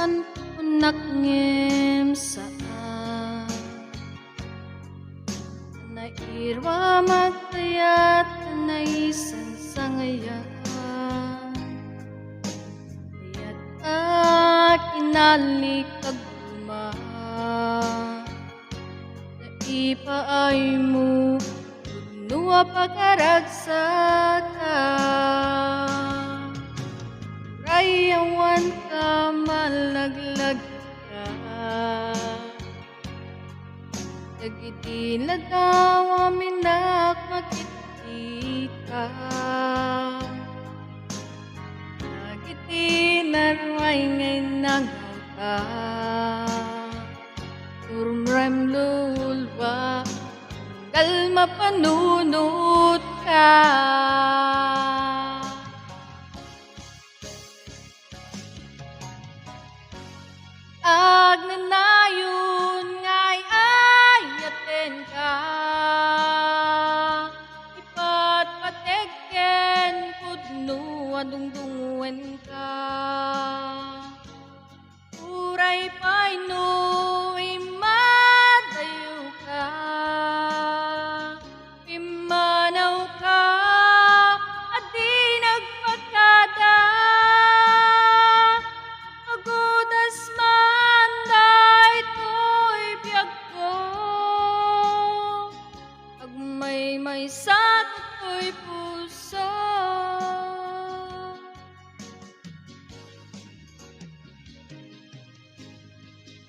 kan unak ngem saan nairwa matayat naisan sangayan ayat kinalik kaguma naipaay mo nuwa pagkaragsaka rayawan ka malaglag ka dagiti na daw aminak makiti ka dagiti narway ngay nangaw ka turmrem lulwa kalma panunot ka Agnanayon ngay ayaten ka ipat pategen pudno adungdungwen ka uray pay no imadayo ka imanaw ka adi nagpagkada agudas man daytoy biag ko agmay sa to'y puso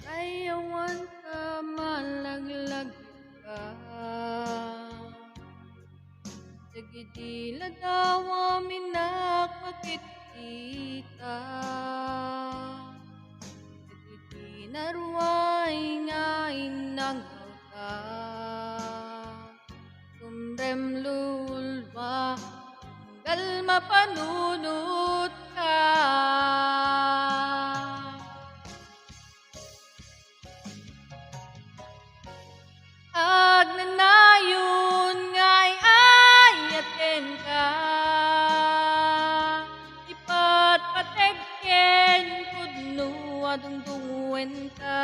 ayawan ka malaglag ka dagiti ladaw aminak makikita dagiti narway nga inanggaw ka tumrem lulwa kalma panunot ka Agnanayon ngay ayaten ka ipat pategen pudno adungdungwen ka